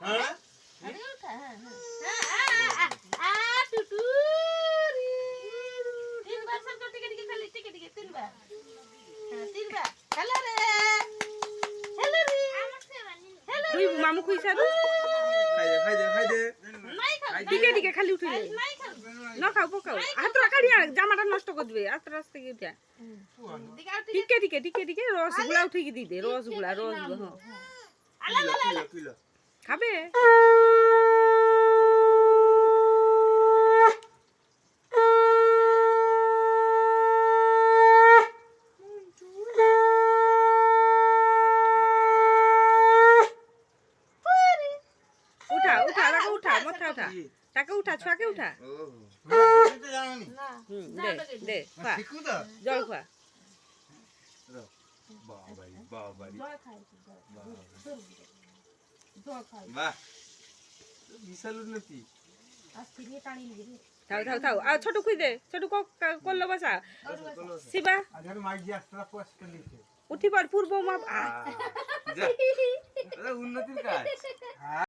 হ্যাঁ তুই মামু খুইছা তো খাই দে টিকে টিকে খালি উঠে না খাও পকাও হাতরা কাড়িয়া জামাটা নষ্ট করে দিবে আস্তে আস্তে উঠা টিকে টিকে টিকে টিকে রসগুলা উঠে দি দে রসগুলা হ্যাঁ তুইলা খাবে উঠা উঠা টাকা উঠা মাথা উঠা টাকা উঠা ছুয়াকে উঠা দে দে খা জল খা বাহ বিশাল উন্নতি থাও থাও থাও আর ছোট খুই দে ছোট করলো বাসা শিবা উঠি পর পূর্ব মা উন্নতির কাজ